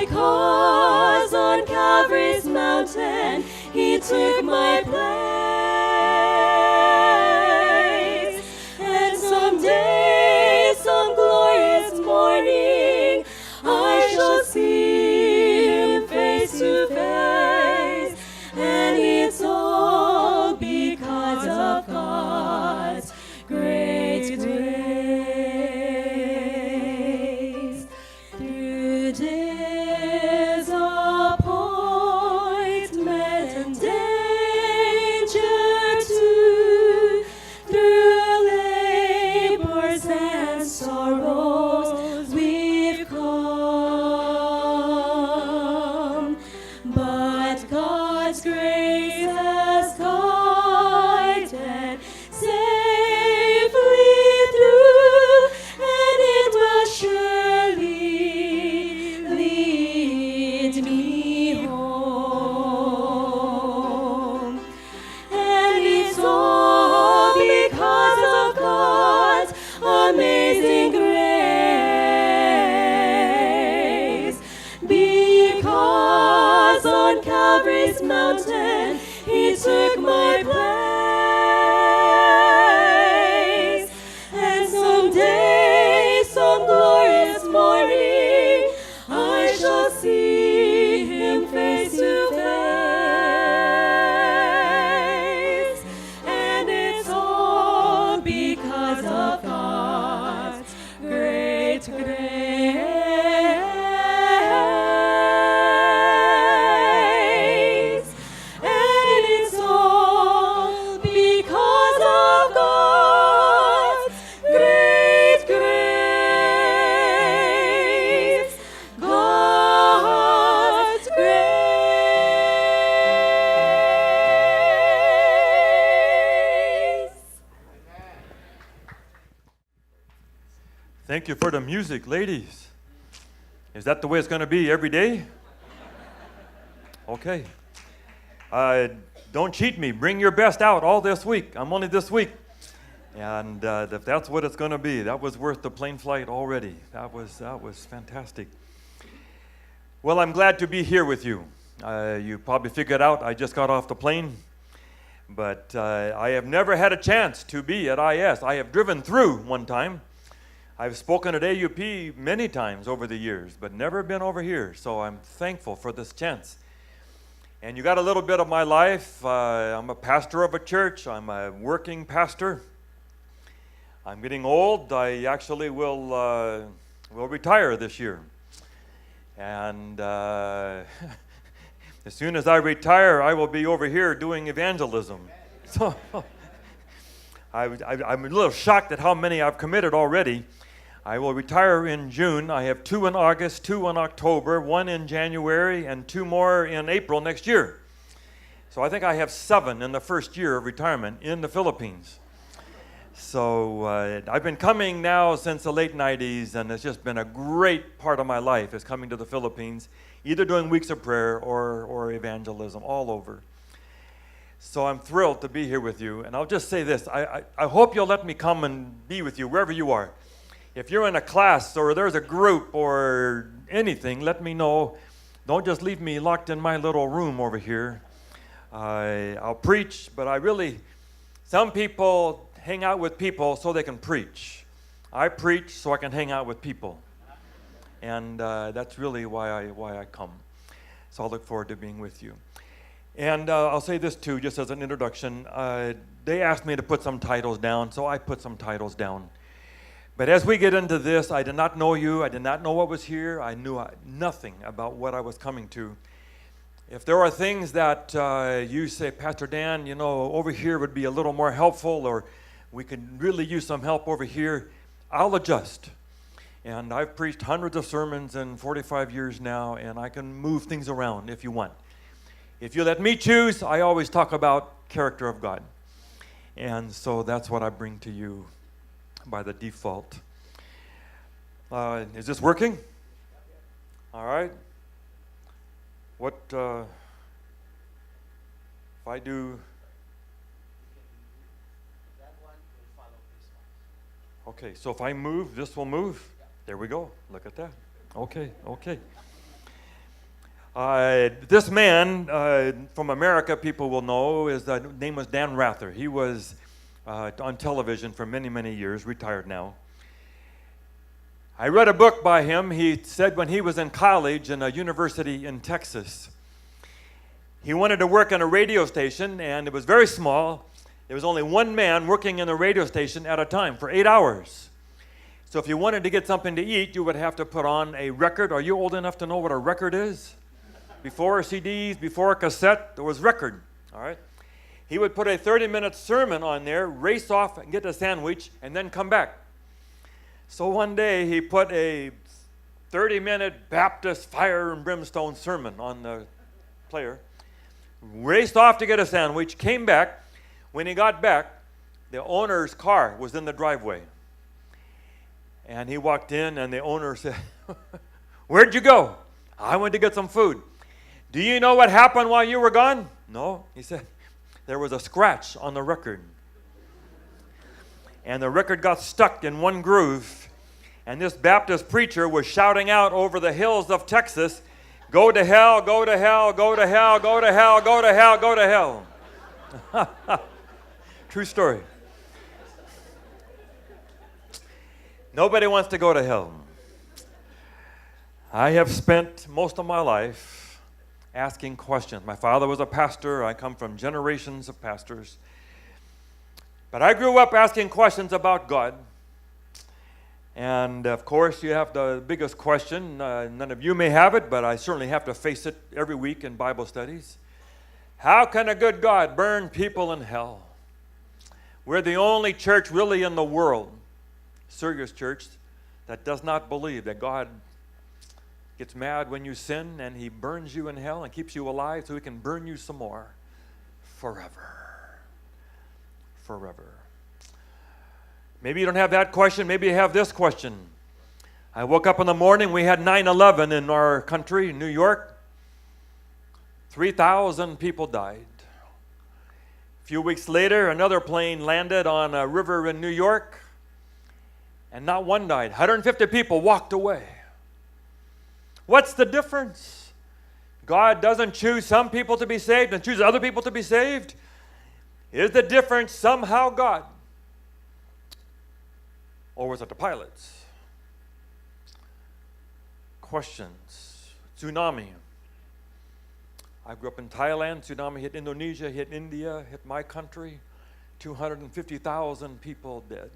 because on Calvary's mountain he took my place. And someday, some glorious morning, I shall see him face to face. And it's all because of God's great grace. Through days of appointment and danger too, through labors and sorrows we've come. But God's grace has guided safely through, and it will surely lead me home. And it's all because of God's amazing grace. Because on Calvary's mountain he took my place. And someday, some glorious morning, I shall see him face to face. And it's all because of God's great grace. And it's all because of God's great grace. God's grace. Thank you for the music, ladies. Is that the way it's going to be every day? Okay. Don't cheat me. Bring your best out all this week. I'm only this week. And if that's what it's going to be, that was worth the plane flight already. That was fantastic. Well, I'm glad to be here with you. You probably figured out I just got off the plane. But I have never had a chance to be at AIIAS. I have driven through one time. I've spoken at AUP many times over the years, but never been over here. So I'm thankful for this chance. And you got a little bit of my life. I'm a pastor of a church. I'm a working pastor. I'm getting old. I actually will retire this year. And as soon as I retire, I will be over here doing evangelism. So I'm a little shocked at how many I've committed already. I will retire in June. I have 2 in August, 2 in October, 1 in January, and 2 more in April next year. So I think I have 7 in the first year of retirement in the Philippines. So I've been coming now since the late 90s, and it's just been a great part of my life is coming to the Philippines, either doing weeks of prayer or evangelism all over. So I'm thrilled to be here with you. And I'll just say this. I hope you'll let me come and be with you wherever you are. If you're in a class or there's a group or anything, let me know. Don't just leave me locked in my little room over here. I'll preach, but some people hang out with people so they can preach. I preach so I can hang out with people. And that's really why I come. So I'll look forward to being with you. And I'll say this too, just as an introduction. They asked me to put some titles down, so I put some titles down. But as we get into this, I did not know you. I did not know what was here. I knew nothing about what I was coming to. If there are things that you say, Pastor Dan, over here would be a little more helpful, or we could really use some help over here, I'll adjust. And I've preached hundreds of sermons in 45 years now, and I can move things around if you want. If you let me choose, I always talk about character of God. And so that's what I bring to you by the default. Is this working? All right. What if I do? Okay, so if I move, this will move. There we go. Look at that. Okay. This man from America, people will know, his name was Dan Rather. He was on television for many, many years, retired now. I read a book by him. He said when he was in college in a university in Texas, he wanted to work on a radio station, and it was very small. There was only one man working in the radio station at a time for 8 hours. So if you wanted to get something to eat, you would have to put on a record. Are you old enough to know what a record is? Before CDs, before cassette, there was record. All right. He would put a 30-minute sermon on there, race off and get a sandwich, and then come back. So one day he put a 30-minute Baptist fire and brimstone sermon on the player, raced off to get a sandwich, came back. When he got back, the owner's car was in the driveway. And he walked in, and the owner said, "Where'd you go?" "I went to get some food." "Do you know what happened while you were gone?" "No." He said, "There was a scratch on the record. And the record got stuck in one groove. And this Baptist preacher was shouting out over the hills of Texas, 'Go to hell, go to hell, go to hell, go to hell, go to hell, go to hell.'" True story. Nobody wants to go to hell. I have spent most of my life asking questions. My father was a pastor. I come from generations of pastors. But I grew up asking questions about God. And of course, you have the biggest question. None of you may have it, but I certainly have to face it every week in Bible studies. How can a good God burn people in hell? We're the only church really in the world, serious church, that does not believe that God gets mad when you sin and he burns you in hell and keeps you alive so he can burn you some more forever. Forever. Maybe you don't have that question. Maybe you have this question. I woke up in the morning. We had 9/11 in our country, New York. 3,000 people died. A few weeks later, another plane landed on a river in New York, and not one died. 150 people walked away. What's the difference? God doesn't choose some people to be saved and choose other people to be saved. Is the difference somehow God? Or was it the pilots? Questions. Tsunami. I grew up in Thailand. Tsunami hit Indonesia, hit India, hit my country. 250,000 people dead.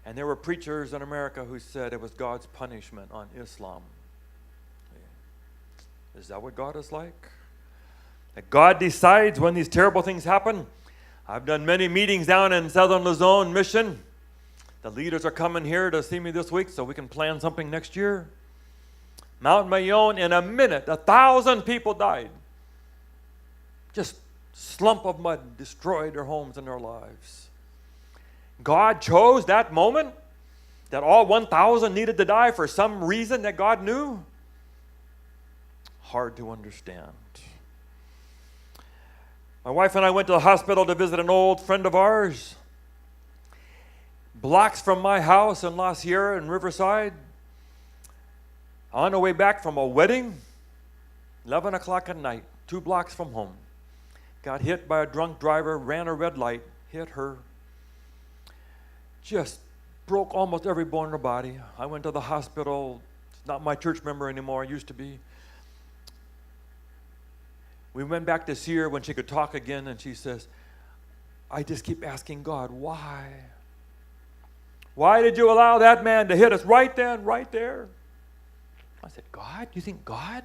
And there were preachers in America who said it was God's punishment on Islam. Is that what God is like? That God decides when these terrible things happen? I've done many meetings down in Southern Luzon Mission. The leaders are coming here to see me this week so we can plan something next year. Mount Mayon, in a minute, 1,000 people died. Just slump of mud destroyed their homes and their lives. God chose that moment that all 1,000 needed to die for some reason that God knew? Hard to understand. My wife and I went to the hospital to visit an old friend of ours. Blocks from my house in La Sierra in Riverside. On the way back from a wedding, 11 o'clock at night, 2 blocks from home. Got hit by a drunk driver, ran a red light, hit her. Just broke almost every bone in her body. I went to the hospital. It's not my church member anymore, used to be. We went back to see her when she could talk again, and she says, "I just keep asking God, why? Why did you allow that man to hit us right then, right there?" I said, "God? You think God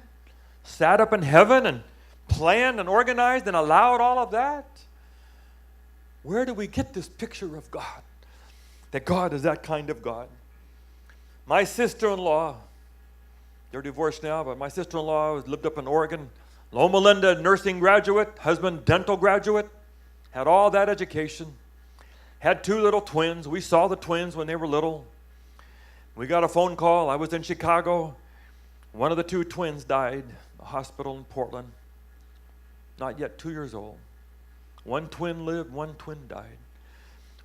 sat up in heaven and planned and organized and allowed all of that? Where do we get this picture of God? That God is that kind of God?" My sister-in-law, they're divorced now, but my sister-in-law lived up in Oregon. Loma Linda nursing graduate, husband dental graduate, had all that education, had 2 little twins. We saw the twins when they were little. We got a phone call. I was in Chicago. One of the 2 twins died in a hospital in Portland, not yet 2 years old. 1 twin lived, 1 twin died.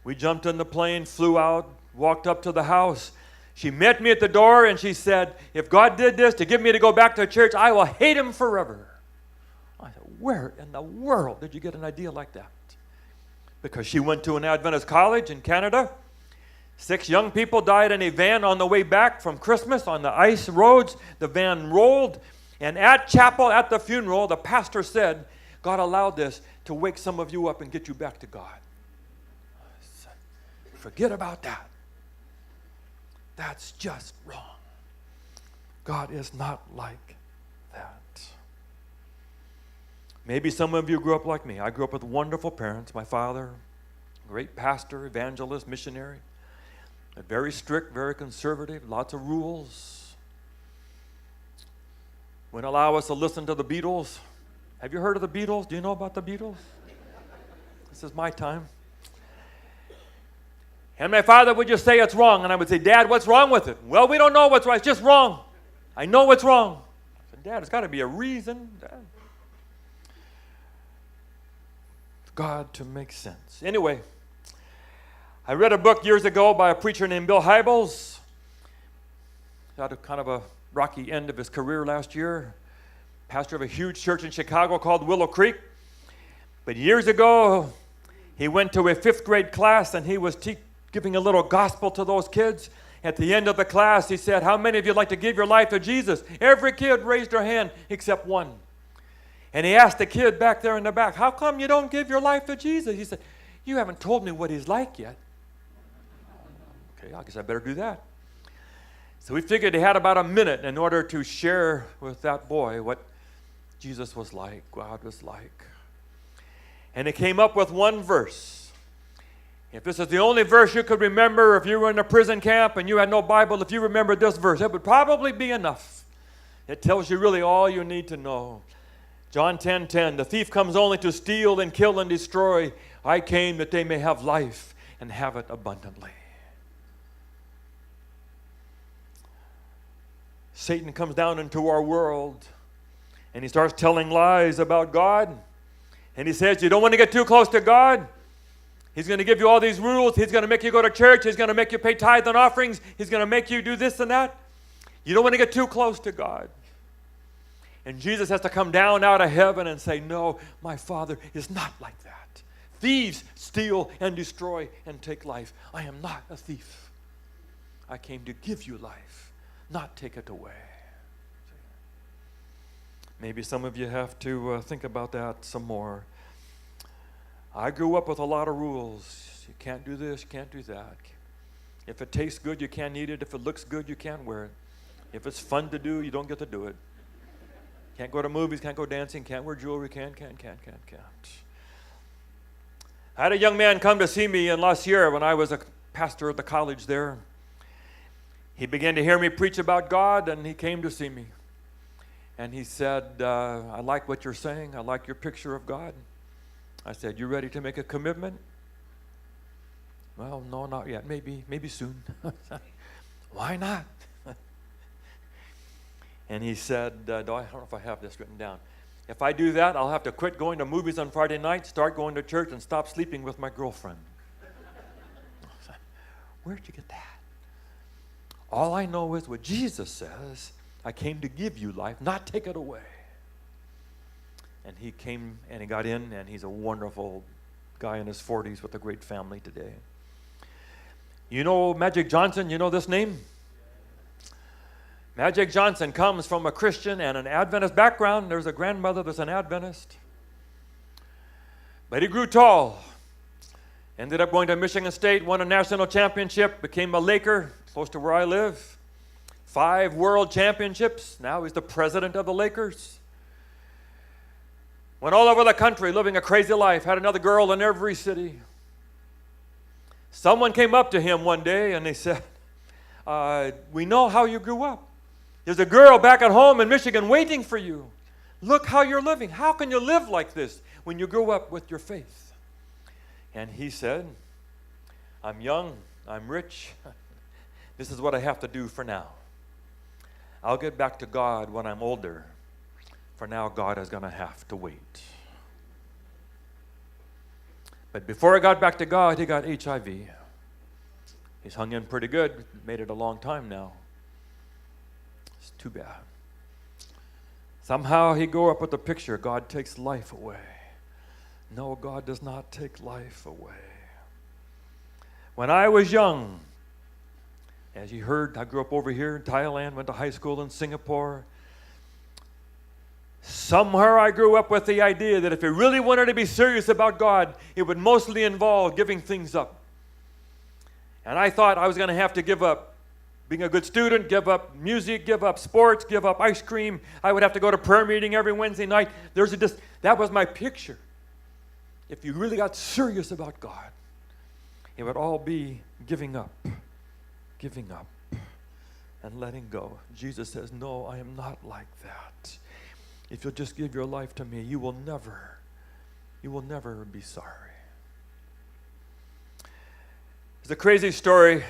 We jumped in the plane, flew out, walked up to the house. She met me at the door and she said, if God did this to get me to go back to church, I will hate him forever. I said, where in the world did you get an idea like that? Because she went to an Adventist college in Canada. 6 young people died in a van on the way back from Christmas on the ice roads. The van rolled, and at chapel, at the funeral, the pastor said, God allowed this to wake some of you up and get you back to God. I said, forget about that. That's just wrong. God is not like that. Maybe some of you grew up like me. I grew up with wonderful parents. My father, great pastor, evangelist, missionary. Very strict, very conservative, lots of rules. Wouldn't allow us to listen to the Beatles. Have you heard of the Beatles? Do you know about the Beatles? This is my time. And my father would just say it's wrong. And I would say, Dad, what's wrong with it? Well, we don't know what's wrong. It's just wrong. I know what's wrong. I said, Dad, it's got to be a reason. Dad. God to make sense. Anyway, I read a book years ago by a preacher named Bill Hybels. Had a kind of a rocky end of his career last year. Pastor of a huge church in Chicago called Willow Creek. But years ago, he went to a 5th grade class and he was giving a little gospel to those kids. At the end of the class, he said, how many of you would like to give your life to Jesus? Every kid raised their hand except one. And he asked the kid back there in the back, how come you don't give your life to Jesus? He said, you haven't told me what he's like yet. Okay, I guess I better do that. So we figured he had about a minute in order to share with that boy what Jesus was like, God was like. And he came up with one verse. If this is the only verse you could remember, if you were in a prison camp and you had no Bible, if you remembered this verse, it would probably be enough. It tells you really all you need to know. John 10:10, the thief comes only to steal and kill and destroy. I came that they may have life and have it abundantly. Satan comes down into our world and he starts telling lies about God. And he says, you don't want to get too close to God. He's going to give you all these rules. He's going to make you go to church. He's going to make you pay tithe and offerings. He's going to make you do this and that. You don't want to get too close to God. And Jesus has to come down out of heaven and say, no, my Father is not like that. Thieves steal and destroy and take life. I am not a thief. I came to give you life, not take it away. Maybe some of you have to think about that some more. I grew up with a lot of rules. You can't do this, you can't do that. If it tastes good, you can't eat it. If it looks good, you can't wear it. If it's fun to do, you don't get to do it. Can't go to movies, can't go dancing, can't wear jewelry, can't. I had a young man come to see me in La Sierra when I was a pastor at the college there. He began to hear me preach about God, and he came to see me. And he said, I like what you're saying. I like your picture of God. I said, you ready to make a commitment? Well, no, not yet. Maybe soon. Why not? And he said, I don't know if I have this written down. If I do that, I'll have to quit going to movies on Friday night, start going to church, and stop sleeping with my girlfriend. Said, where'd you get that? All I know is what Jesus says, I came to give you life, not take it away. And he came and he got in, and he's a wonderful guy in his 40s with a great family today. You know Magic Johnson? You know this name? Magic Johnson comes from a Christian and an Adventist background. There's a grandmother that's an Adventist. But he grew tall. Ended up going to Michigan State, won a national championship, became a Laker, close to where I live. 5 world championships. Now he's the president of the Lakers. Went all over the country living a crazy life. Had another girl in every city. Someone came up to him one day and they said, we know how you grew up. There's a girl back at home in Michigan waiting for you. Look how you're living. How can you live like this when you grew up with your faith? And he said, I'm young, I'm rich. This is what I have to do for now. I'll get back to God when I'm older. For now, God is going to have to wait. But before he got back to God, he got HIV. He's hung in pretty good. Made it a long time now. It's too bad. Somehow he grew up with the picture, God takes life away. No, God does not take life away. When I was young, as you heard, I grew up over here in Thailand, went to high school in Singapore. Somewhere I grew up with the idea that if you really wanted to be serious about God, it would mostly involve giving things up. And I thought I was going to have to give up being a good student, give up music, give up sports, give up ice cream. I would have to go to prayer meeting every Wednesday night. That was my picture. If you really got serious about God, it would all be giving up, and letting go. Jesus says, no, I am not like that. If you'll just give your life to me, you will never be sorry. There's a crazy story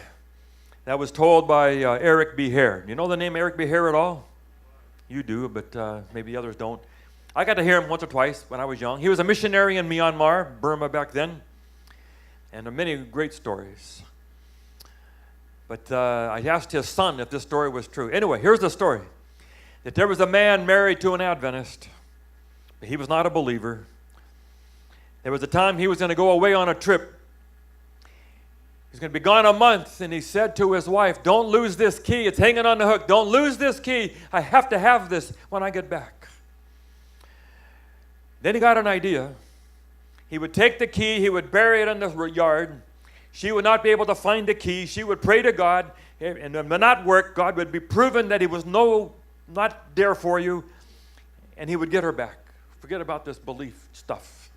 that was told by Eric B. Hare. You know the name Eric B. Hare at all? You do, but maybe others don't. I got to hear him once or twice when I was young. He was a missionary in Myanmar, Burma back then, and many great stories. But I asked his son if this story was true. Anyway, here's the story. That there was a man married to an Adventist, but he was not a believer. There was a time he was going to go away on a trip. He's going to be gone a month, and he said to his wife, don't lose this key. It's hanging on the hook. Don't lose this key. I have to have this when I get back. Then he got an idea. He would take the key. He would bury it in the yard. She would not be able to find the key. She would pray to God, and it would not work. God would be proven that he was not there for you, and he would get her back. Forget about this belief stuff.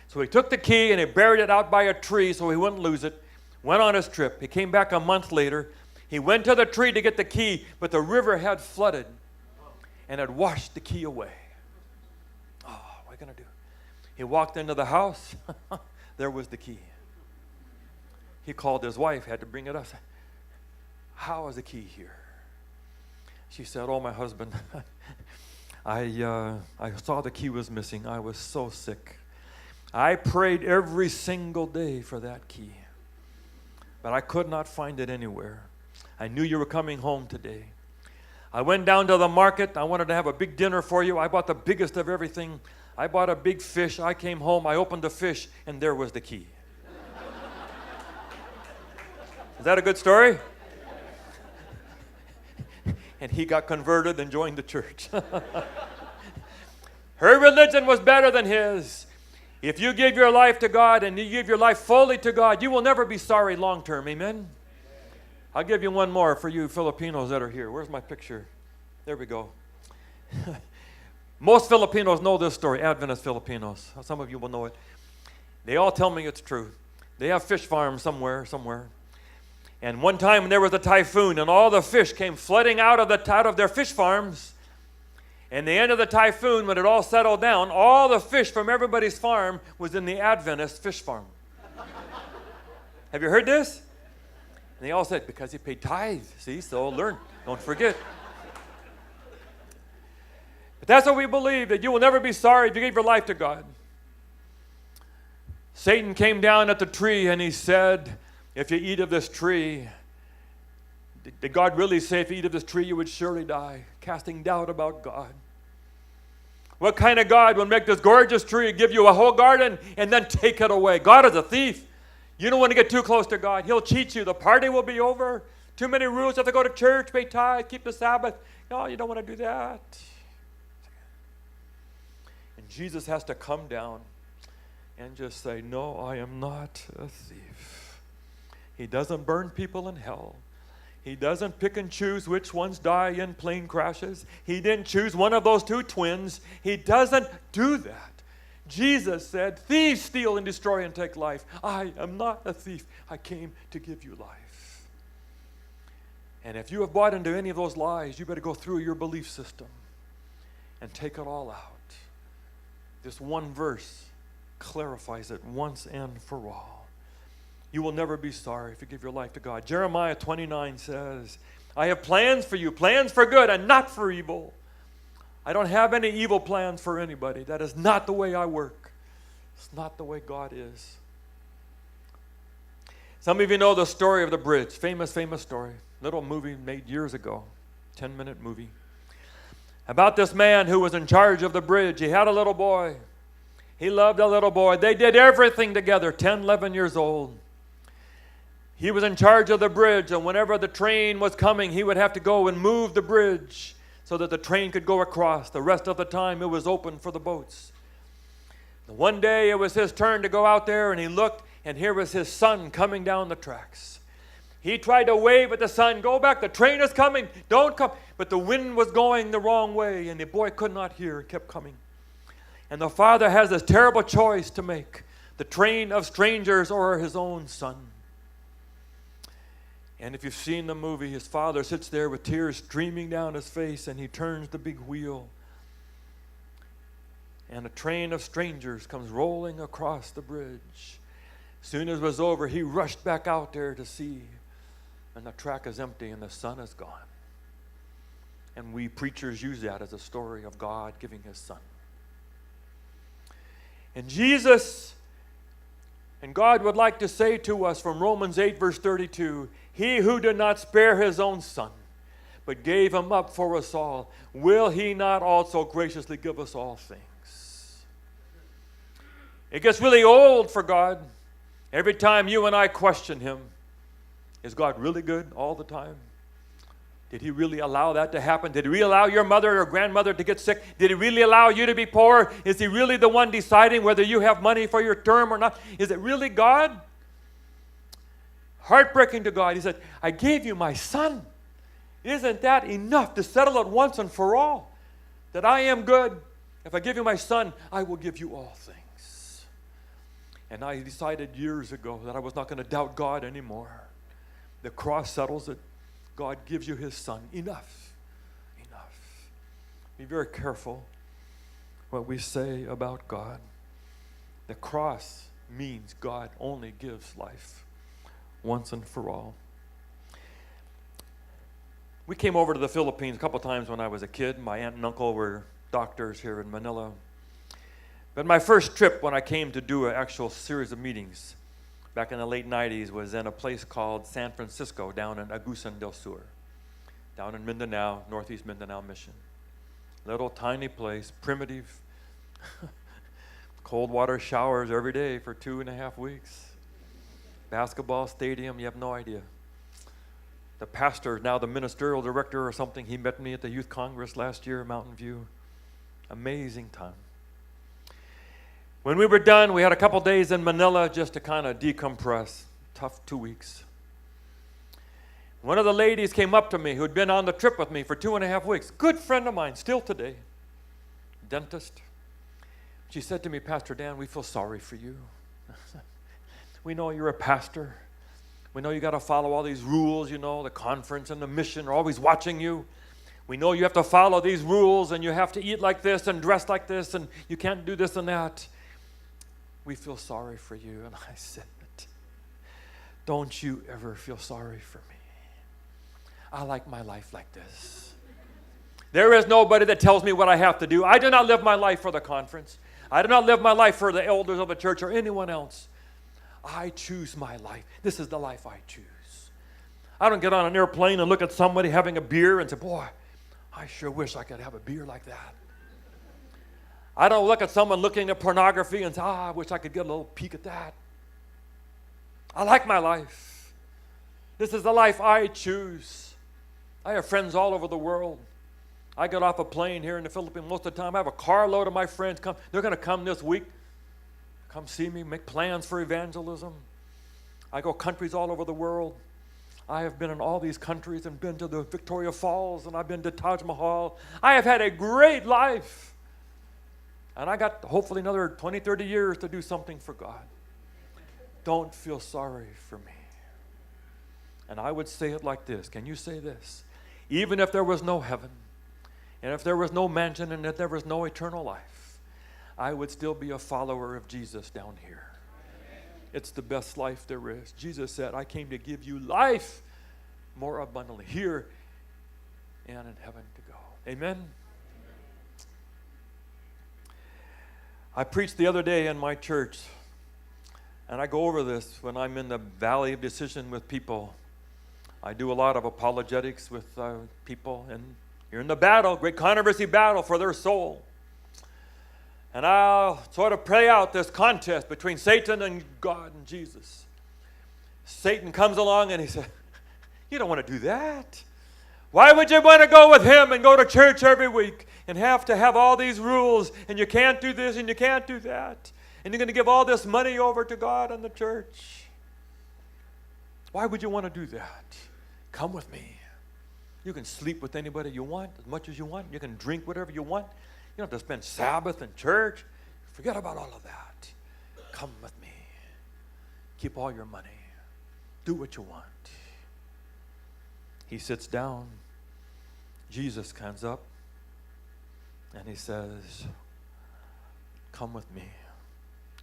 So he took the key and he buried it out by a tree so he wouldn't lose it. Went on his trip. He came back a month later. He went to the tree to get the key, but the river had flooded and had washed the key away. Oh, what are you going to do? He walked into the house. There was the key. He called his wife, had to bring it up. How is the key here? She said, oh, my husband, I saw the key was missing. I was so sick. I prayed every single day for that key, but I could not find it anywhere. I knew you were coming home today. I went down to the market. I wanted to have a big dinner for you. I bought the biggest of everything. I bought a big fish. I came home. I opened the fish, and there was the key. Is that a good story? And he got converted and joined the church. Her religion was better than his. If you give your life to God and you give your life fully to God, you will never be sorry long term. Amen? I'll give you one more for you Filipinos that are here. Where's my picture? There we go. Most Filipinos know this story, Adventist Filipinos. Some of you will know it. They all tell me it's true. They have fish farms somewhere. And one time there was a typhoon, and all the fish came flooding out of their fish farms. And the end of the typhoon, when it all settled down, all the fish from everybody's farm was in the Adventist fish farm. Have you heard this? And they all said, because he paid tithe. See, so learn. Don't forget. But that's what we believe, that you will never be sorry if you give your life to God. Satan came down at the tree and he said, if you eat of this tree, did God really say if you eat of this tree you would surely die? Casting doubt about God. What kind of God would make this gorgeous tree, give you a whole garden, and then take it away? God is a thief. You don't want to get too close to God. He'll cheat you. The party will be over. Too many rules. You have to go to church, pay tithe, keep the Sabbath. No, you don't want to do that. And Jesus has to come down and just say, no, I am not a thief. He doesn't burn people in hell. He doesn't pick and choose which ones die in plane crashes. He didn't choose one of those two twins. He doesn't do that. Jesus said, thieves steal and destroy and take life. I am not a thief. I came to give you life. And if you have bought into any of those lies, you better go through your belief system and take it all out. This one verse clarifies it once and for all. You will never be sorry if you give your life to God. Jeremiah 29 says, I have plans for you, plans for good and not for evil. I don't have any evil plans for anybody. That is not the way I work. It's not the way God is. Some of you know the story of the bridge. Famous story. Little movie made years ago. 10-minute movie. About this man who was in charge of the bridge. He had a little boy. He loved a little boy. They did everything together, 10, 11 years old. He was in charge of the bridge, and whenever the train was coming, he would have to go and move the bridge so that the train could go across. The rest of the time, it was open for the boats. One day, it was his turn to go out there, and he looked, and here was his son coming down the tracks. He tried to wave at the son, "Go back, the train is coming, don't come." But the wind was going the wrong way, and the boy could not hear, it kept coming. And the father has this terrible choice to make, the train of strangers or his own son. And if you've seen the movie, his father sits there with tears streaming down his face, and he turns the big wheel. And a train of strangers comes rolling across the bridge. As soon as it was over, he rushed back out there to see. And the track is empty and the son is gone. And we preachers use that as a story of God giving his son. And Jesus and God would like to say to us from Romans 8 verse 32, "He who did not spare his own son, but gave him up for us all, will he not also graciously give us all things?" It gets really old for God. Every time you and I question him, is God really good all the time? Did he really allow that to happen? Did he really allow your mother or grandmother to get sick? Did he really allow you to be poor? Is he really the one deciding whether you have money for your term or not? Is it really God? Heartbreaking to God. He said, "I gave you my son. Isn't that enough to settle it once and for all? That I am good. If I give you my son, I will give you all things." And I decided years ago that I was not going to doubt God anymore. The cross settles it. God gives you his son. Enough. Enough. Be very careful what we say about God. The cross means God only gives life once and for all. We came over to the Philippines a couple times when I was a kid. My aunt and uncle were doctors here in Manila. But my first trip when I came to do an actual series of meetings back in the late 90s was in a place called San Francisco down in Agusan del Sur, down in Mindanao, Northeast Mindanao Mission. Little tiny place, primitive, cold water showers every day for 2.5 weeks. Basketball stadium, you have no idea. The pastor, now the ministerial director or something, he met me at the Youth Congress last year in Mountain View. Amazing time. When we were done, we had a couple days in Manila just to kind of decompress. Tough 2 weeks. One of the ladies came up to me who had been on the trip with me for 2.5 weeks. Good friend of mine, still today. Dentist. She said to me, "Pastor Dan, we feel sorry for you. We know you're a pastor. We know you got to follow all these rules, you know, the conference and the mission are always watching you. We know you have to follow these rules and you have to eat like this and dress like this and you can't do this and that. We feel sorry for you." And I said, "Don't you ever feel sorry for me. I like my life like this. There is nobody that tells me what I have to do. I do not live my life for the conference. I do not live my life for the elders of the church or anyone else. I choose my life. This is the life I choose. I don't get on an airplane and look at somebody having a beer and say, 'Boy, I sure wish I could have a beer like that.' I don't look at someone looking at pornography and say, 'I wish I could get a little peek at that.' I like my life. This is the life I choose. I have friends all over the world. I get off a plane here in the Philippines most of the time. I have a carload of my friends come. They're going to come this week. Come see me, make plans for evangelism. I go countries all over the world. I have been in all these countries and been to the Victoria Falls and I've been to Taj Mahal. I have had a great life. And I got hopefully another 20, 30 years to do something for God. Don't feel sorry for me." And I would say it like this. Can you say this? Even if there was no heaven, and if there was no mansion, and if there was no eternal life, I would still be a follower of Jesus down here. It's the best life there is. Jesus said, "I came to give you life more abundantly here and in heaven to go." Amen? I preached the other day in my church And I go over this when I'm in the valley of decision with people. I do a lot of apologetics with people, and you're in the battle, great controversy battle for their soul. And I'll sort of play out this contest between Satan and God and Jesus. Satan comes along and he says, you don't want to do that. Why would you want to go with him and go to church every week and have to have all these rules, and you can't do this and you can't do that, and you're going to give all this money over to God and the church? Why would you want to do that? Come with me. You can sleep with anybody you want, as much as you want. You can drink whatever you want. You don't have to spend Sabbath in church. Forget about all of that. Come with me. Keep all your money. Do what you want. He sits down. Jesus comes up and he says, come with me.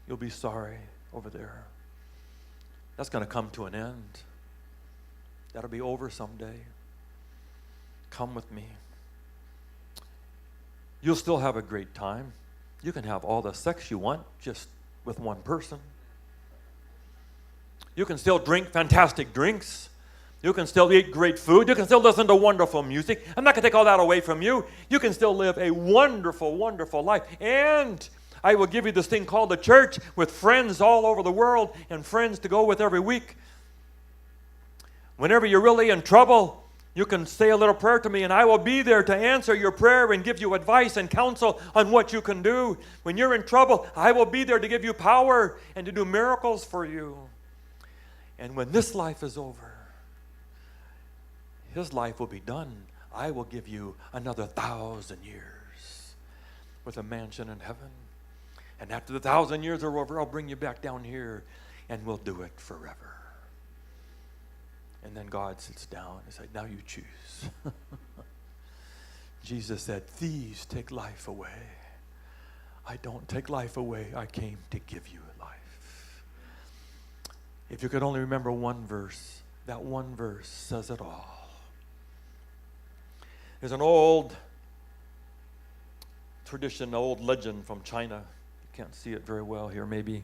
You'll be sorry over there. That's going to come to an end. That'll be over someday. Come with me. You'll still have a great time. You can have all the sex you want just with one person. You can still drink fantastic drinks. You can still eat great food. You can still listen to wonderful music. I'm not going to take all that away from you. You can still live a wonderful, wonderful life. And I will give you this thing called the church with friends all over the world and friends to go with every week. Whenever you're really in trouble, you can say a little prayer to me, and I will be there to answer your prayer and give you advice and counsel on what you can do. When you're in trouble, I will be there to give you power and to do miracles for you. And when this life is over, his life will be done. I will give you another 1,000 years with a mansion in heaven. And after the 1,000 years are over, I'll bring you back down here, and we'll do it forever. And then God sits down and says, now you choose. Jesus said, thieves take life away. I don't take life away. I came to give you life. If you could only remember one verse, that one verse says it all. There's an old tradition, an old legend from China. You can't see it very well here maybe.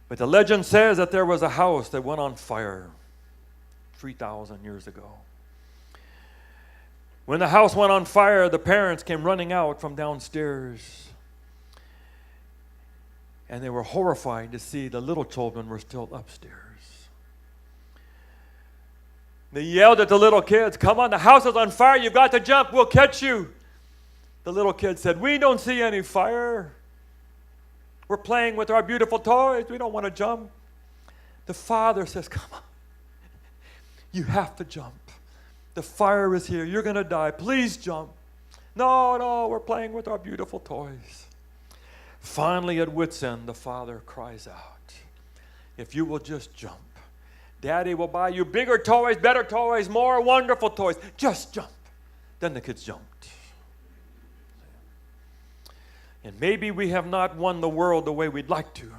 But the legend says that there was a house that went on fire 3,000 years ago. When the house went on fire, the parents came running out from downstairs. And they were horrified to see the little children were still upstairs. They yelled at the little kids, come on, the house is on fire, you've got to jump, we'll catch you. The little kids said, we don't see any fire. We're playing with our beautiful toys, we don't want to jump. The father says, come on, you have to jump. The fire is here, you're going to die, please jump. No, we're playing with our beautiful toys. Finally, at wit's end, the father cries out, if you will just jump, Daddy will buy you bigger toys, better toys, more wonderful toys. Just jump. Then the kids jumped. And maybe we have not won the world the way we'd like to,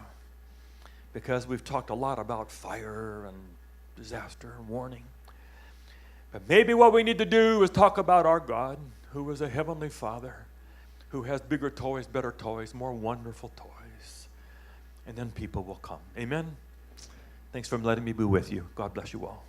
because we've talked a lot about fire and disaster and warning. But maybe what we need to do is talk about our God, who is a heavenly Father, who has bigger toys, better toys, more wonderful toys. And then people will come. Amen? Thanks for letting me be with you. God bless you all.